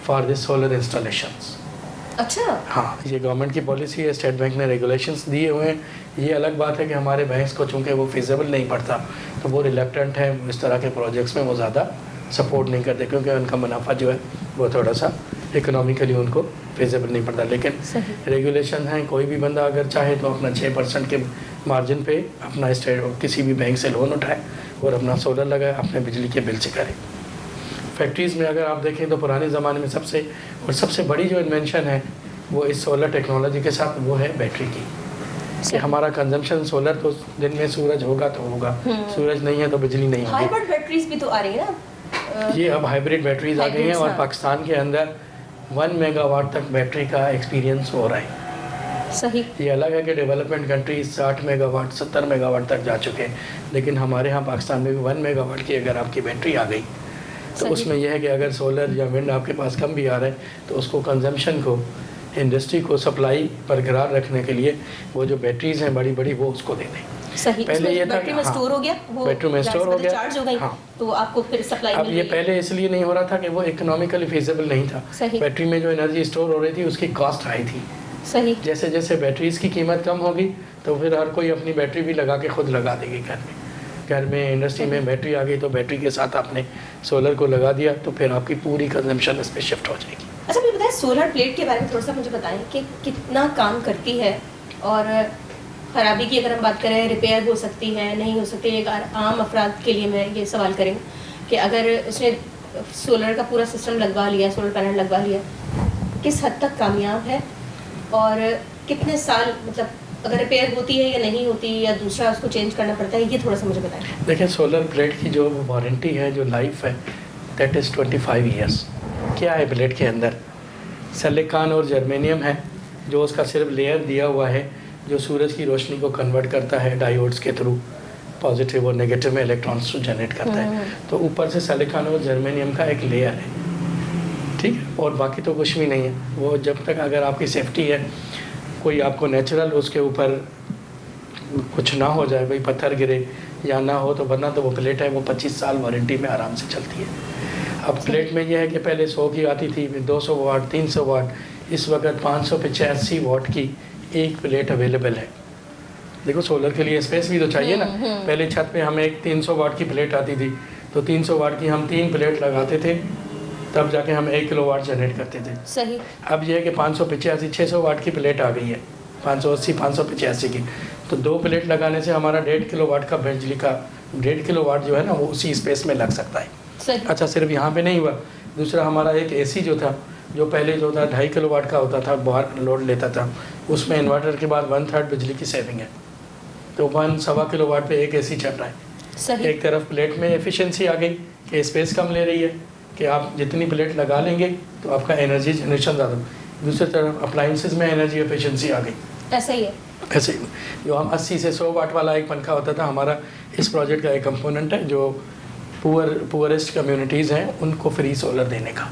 S2: فار دس سولر انسٹالیشنس.
S1: اچھا.
S2: ہاں یہ گورنمنٹ کی پالیسی ہے، اسٹیٹ بینک نے ریگولیشنس دیے ہوئے ہیں. یہ الگ بات ہے کہ ہمارے بینکس کو چونکہ وہ فیزیبل نہیں پڑتا تو وہ ریلیکٹنٹ ہیں اس طرح کے پروجیکٹس میں، وہ زیادہ سپورٹ نہیں کرتے کیونکہ ان کا منافع جو ہے وہ تھوڑا سا اکنامیکلی ان کو فیزیبل نہیں پڑتا. لیکن ریگولیشن ہیں، کوئی بھی بندہ اگر چاہے تو اپنا 6% کے مارجن پہ اپنا کسی بھی بینک سے لون اٹھائے اور اپنا سولر لگائے، اپنے بجلی کے بل سے کرے. فیکٹریز میں اگر آپ دیکھیں تو پرانے زمانے میں سب سے بڑی جو انوینشن ہے وہ اس سولر ٹیکنالوجی کے ساتھ وہ ہے بیٹری کی. کہ ہمارا کنزمپشن سولر تو دن میں سورج ہوگا تو ہوگا، سورج نہیں ہے تو بجلی نہیں ہوگی.
S1: ہائبرڈ بیٹریز بھی تو آ رہی ہیں نا.
S2: یہ اب ہائبرڈ بیٹریز آ گئی ہیں اور پاکستان کے اندر 1 میگا واٹ تک بیٹری کا ایکسپیرینس ہو رہا ہے.
S1: صحیح.
S2: یہ الگ ہے کہ development countries 60 mega what 70 mega what تک جا چکے ہیں، لیکن ہمارے ہاں پاکستان میں بھی 1 میگا واٹ کی اگر آپ کی بیٹری آ گئی تو اس میں یہ ہے کہ اگر سولر یا ونڈ آپ کے پاس کم بھی آ رہا ہے تو اس کو کنزمپشن کو انڈسٹری کو سپلائی برقرار رکھنے کے لیے وہ جو بیٹریز ہیں بڑی بڑی وہ اس کو دے دیں.
S1: صحیح.
S2: پہلے یہ تھا
S1: بیٹری میں اسٹور ہو گیا، وہ
S2: بیٹری میں اسٹور ہو گیا،
S1: چارج ہو گئی
S2: ہاں
S1: تو آپ کو پھر سپلائی
S2: اب یہ پہلے اس لیے نہیں ہو رہا تھا کہ وہ اکنامیکلی فیزیبل نہیں تھا. بیٹری میں جو انرجی اسٹور ہو رہی تھی اس کی کاسٹ ہائی تھی.
S1: صحیح.
S2: جیسے جیسے بیٹریز کی قیمت کم ہوگی تو پھر ہر کوئی اپنی بیٹری بھی لگا کے خود لگا دے گی گھر میں انڈسٹری میں بیٹری آ گئی تو بیٹری کے ساتھ آپ نے سولر کو لگا دیا تو پھر آپ کی پوری کنزمپشن اس پہ شفٹ ہو جائے گی.
S1: اچھا مجھے بتائیں سولر پلیٹ کے بارے میں تھوڑا سا مجھے بتائیں کہ کتنا کام کرتی ہے، اور خرابی کی اگر ہم بات کریں ریپیئر ہو سکتی ہے نہیں ہو سکتی. ایک عام افراد کے لیے میں یہ سوال کریں کہ اگر اس نے سولر کا پورا سسٹم لگوا لیا، سولر پینل لگوا لیا، کس حد تک کامیاب ہے اور کتنے سال مطلب اگر ریپیئر ہوتی ہے یا نہیں ہوتی یا دوسرا اس کو چینج کرنا پڑتا ہے، یہ تھوڑا سا مجھے بتائیں.
S2: دیکھیں سولر پلیٹ کی جو وارنٹی ہے، جو لائف ہے، دیٹ از 25 ایئرس. کیا ہے پلیٹ کے اندر؟ سلیکان اور جرمینیم ہے جو اس کا صرف لیئر دیا ہوا ہے جو سورج کی روشنی کو کنورٹ کرتا ہے ڈائیوڈز کے تھرو پازیٹیو اور نیگیٹو میں الیکٹرانس کو جنریٹ کرتا ہے. تو اوپر سے سلیکان اور جرمینیم کا ایک لیئر ہے، ٹھیک ہے، اور باقی تو کچھ بھی نہیں ہے. وہ جب تک اگر آپ کی سیفٹی ہے، کوئی آپ کو نیچرل اس کے اوپر کچھ نہ ہو جائے، بھائی پتھر گرے یا نہ ہو تو ورنہ تو وہ پلیٹ ہے وہ 25 سال وارنٹی میں آرام سے چلتی ہے. اب پلیٹ میں یہ ہے کہ پہلے 100 کی آتی تھی، 200 واٹ 300 واٹ، اس وقت 585 واٹ کی ایک پلیٹ اویلیبل ہے. دیکھو سولر کے لیے اسپیس بھی تو چاہیے نا. پہلے چھت پہ ہمیں ایک 300 واٹ کی پلیٹ آتی تھی تو 300 واٹ کی ہم 3 پلیٹ لگاتے تھے تب جا کے ہم 1 کلو واٹ جنریٹ کرتے تھے.
S1: صحیح.
S2: اب یہ ہے کہ 585 600 واٹ کی پلیٹ آ گئی ہے، 580 585 کی، تو 2 پلیٹ لگانے سے ہمارا 1.5 کلو واٹ کا بجلی کا 1.5 کلو واٹ جو ہے نا وہ اسی اسپیس میں لگ سکتا ہے. اچھا صرف یہاں پہ نہیں ہوا، دوسرا ہمارا ایک اے سی جو تھا جو پہلے جو تھا 2.5 کلو واٹ کا ہوتا تھا، باہر لوڈ لیتا تھا، اس میں انورٹر کے بعد 1/3 بجلی کی سیونگ ہے. تو 1.25 کلو واٹ پہ ایک اے سی چل رہا ہے. ایک طرف پلیٹ میں ایفیشنسی آ گئی کہ اسپیس کم لے رہی ہے کہ آپ جتنی پلیٹ لگا لیں گے تو آپ کا انرجی جنریشن زیادہ. دوسری طرف اپلائنسز میں انرجی ایفیشنسی آ گئی.
S1: ایسا ہی ہے.
S2: ایسے جو ہم 80 سے 100 واٹ والا ایک پنکھا ہوتا تھا، ہمارا اس پروجیکٹ کا ایک کمپوننٹ ہے جو پورسٹ کمیونٹیز ہیں ان کو فری سولر دینے کا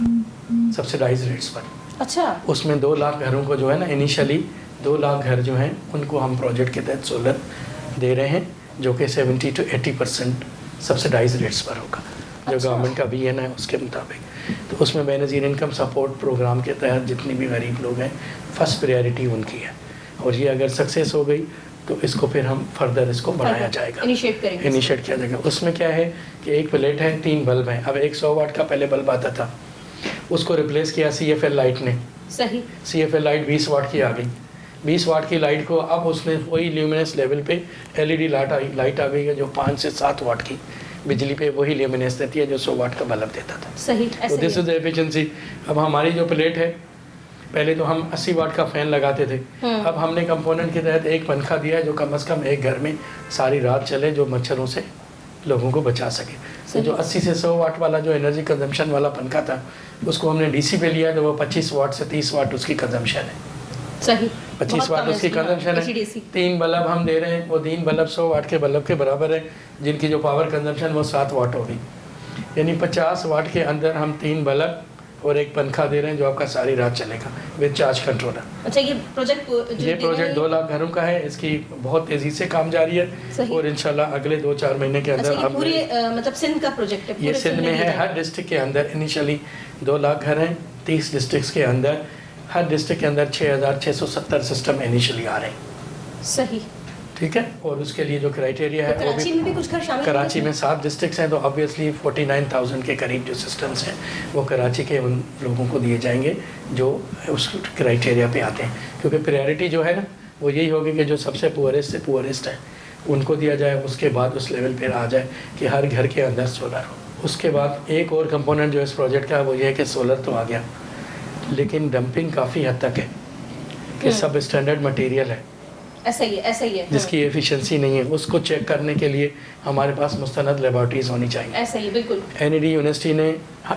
S2: سبسڈائز ریٹس پر.
S1: اچھا. اس
S2: میں 2 لاکھ گھروں کو جو ہے نا انیشلی 2 لاکھ گھر جو ہیں ان کو ہم پروجیکٹ کے تحت سولر دے رہے ہیں جو کہ 70 to 80% سبسڈائز ریٹس پر ہوگا جو گورنمنٹ کا بھی ہے نا اس کے مطابق. تو اس میں بے نظیر انکم سپورٹ پروگرام کے تحت جتنی بھی غریب لوگ ہیں فرسٹ پریارٹی ان کی ہے. اور یہ اگر سکسیس ہو گئی تو اس کو پھر ہم فردر اس کو بڑھایا جائے گا، انیشیٹ کیا جائے گا۔ اس میں کیا ہے کہ ایک پلیٹ ہے، 3 بلب ہیں۔ اب 100 واٹ کا پہلے بلب آتا تھا، اس کو ریپلیس کیا سی ایف ایل لائٹ نے۔
S1: صحیح،
S2: C F L light 20 watt کی آ گئی۔ 20 واٹ کی لائٹ کو اب اس نے وہی لیومینس لیول پہ ایل ای ڈی لائٹ آ گئی ہے جو 5 سے 7 واٹ کی بجلی پہ وہی لیومینس دیتی ہے جو 100 واٹ کا بلب دیتا تھا۔
S1: صحیح،
S2: تو دس از ایفیشنسی۔ اب ہماری جو پلیٹ ہے، پہلے تو ہم 80 واٹ کا فین لگاتے تھے، اب ہم نے کمپوننٹ کے تحت ایک پنکھا دیا ہے جو کم از کم ایک گھر میں ساری رات چلے، جو مچھروں سے لوگوں کو بچا سکے۔ تو جو 80 سے 100 واٹ والا جو انرجی کنزمپشن والا پنکھا تھا، اس کو ہم نے ڈی سی پہ لیا تو وہ 25 واٹ سے 30 واٹ اس کی کنزمپشن ہے۔
S1: صحیح،
S2: 25 واٹ اس کی کنزمپشن ہے۔ 3 بلب ہم دے رہے ہیں، وہ 3 بلب 100 واٹ کے بلب کے برابر ہے، جن کی جو پاور کنزمپشن وہ 7 واٹ ہوگی، یعنی 50 واٹ کے اندر ہم 3 بلب اور ایک پنکھا دے رہے ہیں جو آپ کا ساری رات چلے گا وتھ چارج کنٹرولر۔
S1: اچھا، یہ پروجیکٹ
S2: 2 لاکھ گھروں کا ہے، اس کی بہت تیزی سے کام جاری ہے اور انشاءاللہ اگلے 2-4 مہینے کے اندر ہم
S1: پورے مطلب سندھ کا پروجیکٹ ہے،
S2: یہ سندھ میں ہے، ہر ڈسٹرکٹ کے اندر انیشلی 2 لاکھ گھر ہیں، 30 ڈسٹرکٹس کے اندر، ہر ڈسٹرکٹ کے اندر 6670 سسٹم انیشلی آ رہے ہیں۔
S1: صحیح،
S2: ٹھیک ہے، اور اس کے لیے جو کرائٹیریا ہے وہ
S1: کراچی میں بھی کچھ گھر شامل،
S2: کراچی میں 7 ڈسٹرکٹس ہیں، تو آبویسلی 49,000 کے قریب جو سسٹمز ہیں وہ کراچی کے ان لوگوں کو دیے جائیں گے جو اس کرائٹیریا پہ آتے ہیں، کیونکہ پریارٹی جو ہے نا وہ یہی ہوگی کہ جو سب سے پوئرسٹ سے پوئرسٹ ہیں ان کو دیا جائے، اس کے بعد اس لیول پہ آ جائے کہ ہر گھر کے اندر سولر ہو۔ اس کے بعد ایک اور کمپوننٹ جو اس پروجیکٹ کا ہے وہ یہ ہے کہ سولر تو آ گیا، لیکن ڈمپنگ کافی حد تک ہے کہ سب اسٹینڈرڈ مٹیریل ہے،
S1: ایسا ہی ہے
S2: جس کی ایفیشنسی نہیں ہے، اس کو چیک کرنے کے لیے ہمارے پاس مستند لیبارٹریز ہونی چاہیے۔
S1: ایسا ہی بالکل۔
S2: این ای ڈی یونیورسٹی نے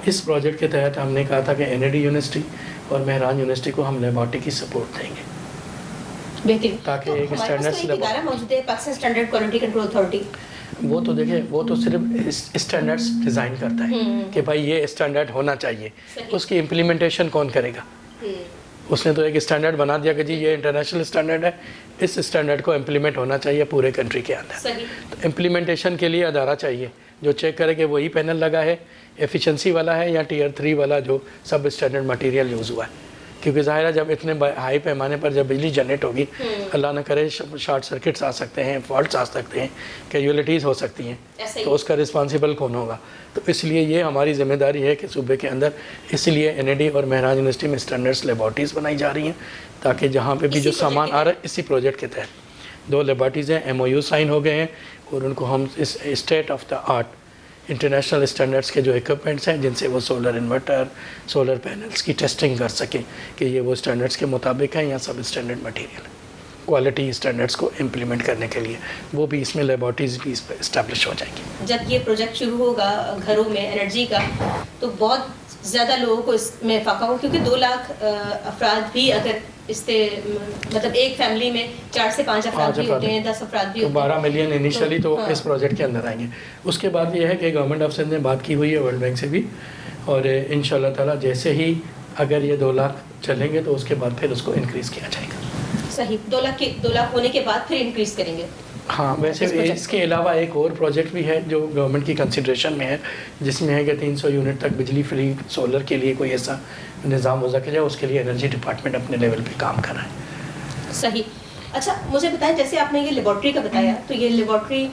S2: اس پروجیکٹ کے تحت ہم نے کہا تھا کہ این ای ڈی یونیورسٹی اور مہران یونیورسٹی کو ہم لیبارٹری کی سپورٹ دیں گے،
S1: بہترین،
S2: تاکہ ایک اسٹینڈرڈ
S1: ادارہ موجود ہے Pakistan standard quality control authority,
S2: وہ تو دیکھیں وہ تو صرف اسٹینڈرڈس ڈیزائن کرتا ہے کہ بھائی یہ اسٹینڈرڈ ہونا چاہیے، اس کی امپلیمنٹیشن کون کرے گا؟ اس نے تو ایک اسٹینڈرڈ بنا دیا کہ جی یہ انٹرنیشنل اسٹینڈرڈ ہے، اس اسٹینڈرڈ کو امپلیمنٹ ہونا چاہیے پورے کنٹری کے اندر۔ تو امپلیمنٹیشن کے لیے ادارہ چاہیے جو چیک کرے کہ وہی پینل لگا ہے، ایفیشنسی والا ہے یا ٹیئر 3 والا جو سب اسٹینڈرڈ مٹیریل یوز ہوا ہے، کیونکہ ظاہر ہے جب اتنے ہائی پیمانے پر جب بجلی جنریٹ ہوگی، اللہ نہ کرے شارٹ سرکٹس آ سکتے ہیں، فالٹس آ سکتے ہیں، کیجولیٹیز ہو سکتی ہیں، تو اس کا رسپانسیبل کون ہوگا؟ تو اس لیے یہ ہماری ذمہ داری ہے کہ صوبے کے اندر، اس لیے این ای ڈی اور مہران یونیورسٹی میں اسٹینڈرڈس لیبارٹریز بنائی جا رہی ہیں، تاکہ جہاں پہ بھی جو سامان آ رہا ہے اسی پروجیکٹ کے تحت 2 لیبارٹریز ہیں، ایم او یو سائن ہو گئے ہیں، اور ان کو ہم اس state of the art international standards کے جو ایکوپمنٹس ہیں جن سے وہ سولر انورٹر، سولر پینلز کی ٹیسٹنگ کر سکیں کہ یہ وہ اسٹینڈرڈس کے مطابق ہیں یا سب اسٹینڈرڈ مٹیریل ہے، کوالٹی اسٹینڈرڈس کو امپلیمنٹ کرنے کے لیے وہ بھی اس میں لیبارٹریز بھی اس پہ اسٹیبلش ہو جائیں گی۔
S1: جب یہ پروجیکٹ شروع ہوگا گھروں میں انرجی کا تو بہت زیادہ لوگوں کو اس میں فائدہ ہو، کیونکہ 2 لاکھ افراد بھی اگر اس سے مطلب ایک فیملی میں 4 سے 5 افراد بھی ہوتے ہیں، 10 افراد بھی ہوتے ہیں،
S2: 12 ملین انیشلی تو اس پروجیکٹ کے اندر آئیں گے۔ اس کے بعد یہ ہے کہ گورنمنٹ آف سندھ نے بات کی ہوئی ہے ورلڈ بینک سے بھی، اور انشاءاللہ تعالیٰ جیسے ہی اگر یہ 2 لاکھ چلیں گے تو اس کے بعد پھر اس کو انکریز کیا جائے گا۔
S1: صحیح، 2 لاکھ ہونے کے بعد پھر انکریز کریں گے۔
S2: ہاں، ویسے اس کے علاوہ ایک اور پروجیکٹ بھی ہے جو گورنمنٹ کی کنسیڈریشن میں ہے، جس میں ہے کہ 300 یونٹ تک بجلی فری سولر کے لیے کوئی ایسا نظام ہو سکے جائے، اس کے لیے انرجی ڈپارٹمنٹ اپنے لیول پہ کام کر رہا ہے۔
S1: صحیح، اچھا مجھے بتائیں، جیسے آپ نے یہ لیبارٹری کا بتایا، تو یہ لیبارٹری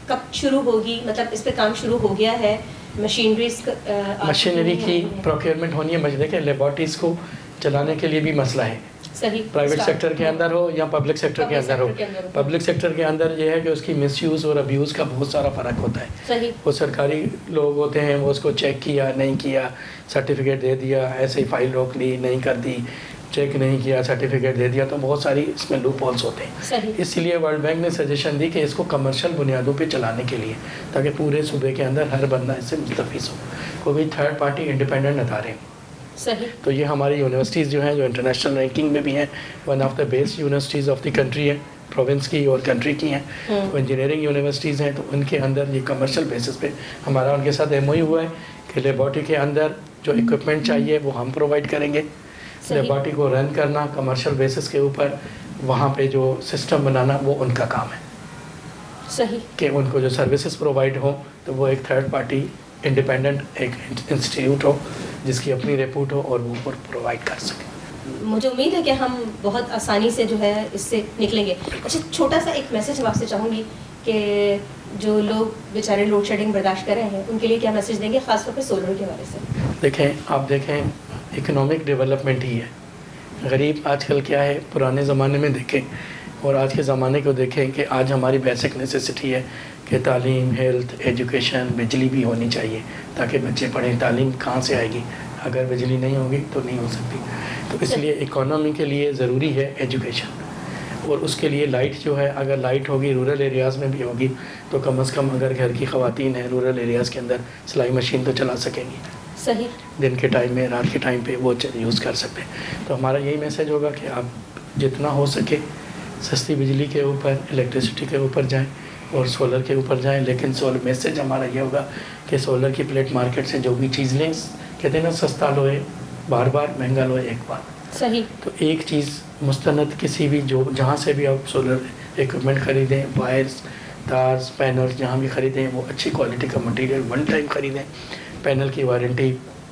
S1: کب شروع ہوگی؟ مطلب اس پہ کام شروع ہو گیا ہے؟
S2: مشینری کی پروکیورمنٹ ہونی ہے، دیکھیں لیبارٹریز کو چلانے کے لیے بھی مسئلہ ہے، پرائیویٹ سیکٹر کے اندر ہو یا پبلک سیکٹر کے اندر ہو۔ پبلک سیکٹر کے اندر یہ ہے کہ اس کی مس یوز اور ابیوز کا بہت سارا فرق ہوتا ہے۔ وہ سرکاری لوگ ہوتے ہیں، وہ اس کو چیک کیا نہیں کیا، سرٹیفکیٹ دے دیا، ایسے ہی فائل روک لی، نہیں کر دی، چیک نہیں کیا، سرٹیفکیٹ دے دیا، تو بہت ساری اس میں لوپ ہولز ہوتے ہیں۔ اس لیے ورلڈ بینک نے سجیشن دی کہ اس کو کمرشل بنیادوں پہ چلانے کے لیے، تاکہ پورے صوبے کے اندر ہر بندہ اس سے مستفیض ہو، کوئی تھرڈ پارٹی انڈیپینڈنٹ ادارے ہوں۔ تو یہ ہماری یونیورسٹیز جو ہیں جو انٹرنیشنل رینکنگ میں بھی ہیں، one of the best universities of the country ہیں، پروونس کی اور کنٹری کی ہیں، وہ انجینئرنگ یونیورسٹیز ہیں، تو ان کے اندر یہ کمرشل بیسس پہ ہمارا ان کے ساتھ ایم او یو ہوا ہے کہ لیبارٹری کے اندر جو اکوپمنٹ چاہیے وہ ہم پرووائڈ کریں گے، لیبارٹری کو رن کرنا کمرشل بیسس کے اوپر، وہاں پہ جو سسٹم بنانا وہ ان کا کام ہے،
S1: صحیح،
S2: کہ ان کو جو سروسز پرووائڈ ہوں تو وہ ایک تھرڈ پارٹی انڈیپینڈنٹ ایک انسٹیٹیوٹ ہو جس کی اپنی رپورٹ ہو اور وہ پرووائڈ کر سکے۔
S1: مجھے امید ہے کہ ہم بہت آسانی سے جو ہے اس سے نکلیں گے. اچھا چھوٹا سا ایک میسج ہم آپ سے چاہوں گی کہ جو لوگ بیچارے لوڈ شیڈنگ برداشت کر رہے ہیں ان کے لیے کیا میسج دیں گے, خاص طور پہ سولر کے حوالے سے؟
S2: دیکھیں آپ دیکھیں اکنامک ڈیولپمنٹ ہی ہے. غریب آج کل کیا ہے, پرانے زمانے میں دیکھیں اور آج کے زمانے کو دیکھیں کہ آج ہماری بیسک نیسیسٹی ہے کہ تعلیم, ہیلتھ, ایجوکیشن, بجلی بھی ہونی چاہیے تاکہ بچے پڑھیں. تعلیم کہاں سے آئے گی اگر بجلی نہیں ہوگی تو نہیں ہو سکتی. تو اس لیے اکانومی کے لیے ضروری ہے ایجوکیشن, اور اس کے لیے لائٹ جو ہے اگر لائٹ ہوگی رورل ایریاز میں بھی ہوگی تو کم از کم اگر گھر کی خواتین ہیں رورل ایریاز کے اندر سلائی مشین تو چلا سکیں گی.
S1: صحیح.
S2: دن کے ٹائم میں, رات کے ٹائم پہ وہ یوز کر سکتے ہیں. تو ہمارا یہی میسج ہوگا کہ آپ جتنا ہو سکے سستی بجلی کے اوپر, الیکٹریسٹی کے اوپر جائیں اور سولر کے اوپر جائیں. لیکن میسج ہمارا یہ ہوگا کہ سولر کی پلیٹ مارکیٹ سے جو بھی چیز لیں, کہتے ہیں نا سستا لوئے بار بار, مہنگا لوئے ایک بار.
S1: صحیح. تو
S2: ایک چیز مستند کسی بھی جہاں سے بھی آپ سولر ایکوپمنٹ خریدیں, وائرز, تارز, پینلز جہاں بھی خریدیں وہ اچھی کوالٹی کا مٹیریل ون ٹائم خریدیں. پینل کی وارنٹی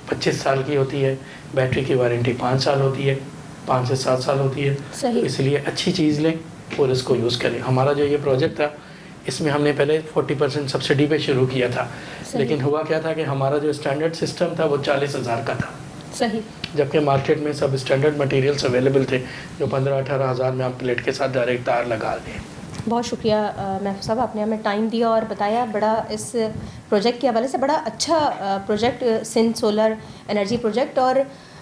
S2: 25 سال کی ہوتی ہے, بیٹری کی وارنٹی 5 سال ہوتی ہے, 5 سے 7 سال ہوتی ہے.
S1: صحیح.
S2: اس لیے اچھی چیز لیں اور اس کو یوز کریں. ہمارا جو یہ پروجیکٹ تھا اس میں ہم نے پہلے 40% سبسڈی پہ شروع کیا تھا. لیکن ہوا کیا تھا کہ ہمارا جو اسٹینڈرڈ سسٹم تھا وہ 40,000 کا تھا.
S1: صحیح.
S2: جبکہ مارکیٹ میں سب اسٹینڈرڈ مٹیریلس اویلیبل تھے جو 15-18 ہزار میں آپ پلیٹ کے ساتھ ڈائریکٹ تار لگا دیں.
S1: بہت شکریہ محفوظ صاحب, آپ نے ہمیں ٹائم دیا اور بتایا. بڑا اس پروجیکٹ کے حوالے سے بڑا اچھا project Sindh solar energy project. اور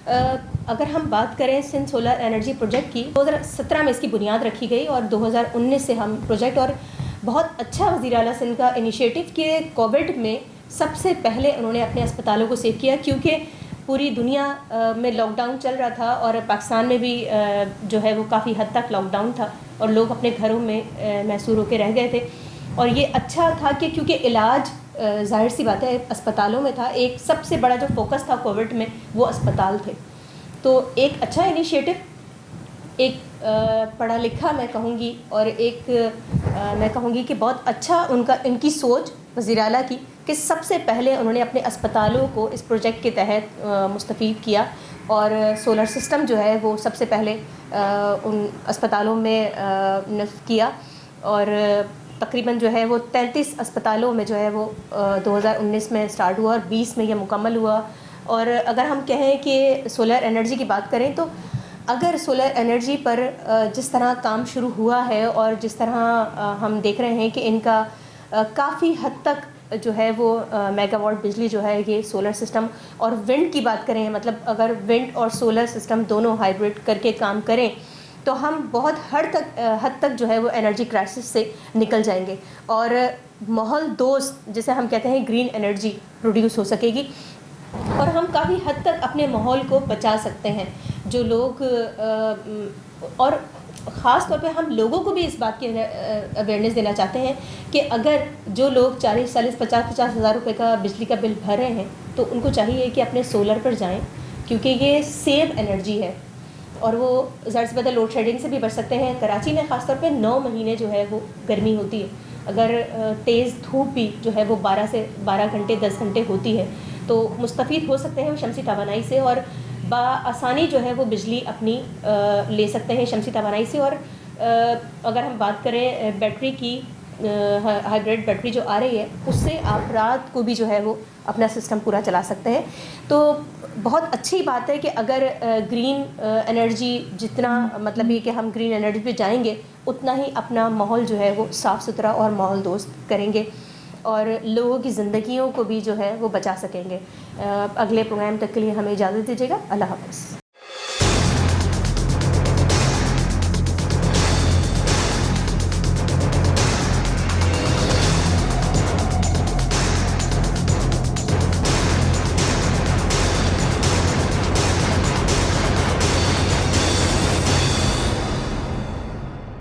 S1: اگر ہم بات کریں سندھ سولر انرجی پروجیکٹ کی, 2017 میں اس کی بنیاد رکھی گئی اور 2019 سے ہم پروجیکٹ, اور بہت اچھا وزیر اعلیٰ سندھ کا انیشیٹو کہ کووڈ میں سب سے پہلے انہوں نے اپنے اسپتالوں کو سیو کیا, کیونکہ پوری دنیا میں لاک ڈاؤن چل رہا تھا اور پاکستان میں بھی جو ہے وہ کافی حد تک لاک ڈاؤن تھا اور لوگ اپنے گھروں میں محصور ہو کے رہ گئے تھے. اور یہ اچھا تھا کہ کیونکہ علاج ظاہر سی بات ہے اسپتالوں میں تھا, ایک سب سے بڑا جو فوکس تھا کووڈ میں وہ اسپتال تھے. تو ایک اچھا انیشیٹو, ایک پڑھا لکھا میں کہوں گی, اور ایک میں کہوں گی کہ بہت اچھا ان کی سوچ وزیر اعلیٰ کی کہ سب سے پہلے انہوں نے اپنے اسپتالوں کو اس پروجیکٹ کے تحت مستفید کیا اور سولر سسٹم جو ہے وہ سب سے پہلے ان اسپتالوں میں نصب کیا. اور تقریباً جو ہے وہ 33 اسپتالوں میں جو ہے وہ 2019 میں سٹارٹ ہوا اور 20 میں یہ مکمل ہوا. اور اگر ہم کہیں کہ سولر انرجی کی بات کریں تو اگر سولر انرجی پر جس طرح کام شروع ہوا ہے اور جس طرح ہم دیکھ رہے ہیں کہ ان کا کافی حد تک جو ہے وہ میگا واٹ بجلی جو ہے یہ سولر سسٹم, اور ونڈ کی بات کریں مطلب اگر ونڈ اور سولر سسٹم دونوں ہائبرڈ کر کے کام کریں تو ہم بہت حد تک جو ہے وہ انرجی کرائسس سے نکل جائیں گے اور ماحول دوست جسے ہم کہتے ہیں گرین انرجی پروڈیوس ہو سکے گی اور ہم کافی حد تک اپنے ماحول کو بچا سکتے ہیں. جو لوگ اور خاص طور پہ ہم لوگوں کو بھی اس بات کی اویئرنیس دینا چاہتے ہیں کہ اگر جو لوگ 40-50 ہزار روپے کا بجلی کا بل بھر رہے ہیں تو ان کو چاہیے کہ اپنے سولر پر جائیں, کیونکہ یہ سیو انرجی ہے اور وہ ظاہر سی بات ہے لوڈ شیڈنگ سے بھی بچ سکتے ہیں. کراچی میں خاص طور پہ 9 مہینے جو ہے وہ گرمی ہوتی ہے, اگر تیز دھوپ بھی جو ہے وہ 12 گھنٹے 10 گھنٹے ہوتی ہے تو مستفید ہو سکتے ہیں وہ شمسی توانائی سے اور بآسانی جو ہے وہ بجلی اپنی لے سکتے ہیں شمسی توانائی سے. اور اگر ہم بات کریں بیٹری کی, ہائبرڈ بیٹری جو آ رہی ہے اس سے آپ رات کو بھی جو ہے وہ اپنا سسٹم پورا چلا سکتے ہیں. تو بہت اچھی بات ہے کہ اگر گرین انرجی جتنا مطلب یہ کہ ہم گرین انرجی پہ جائیں گے اتنا ہی اپنا ماحول جو ہے وہ صاف ستھرا اور ماحول دوست کریں گے اور لوگوں کی زندگیوں کو بھی جو ہے وہ بچا سکیں گے. اگلے پروگرام تک کے لیے ہمیں اجازت دیجیے گا. اللہ حافظ.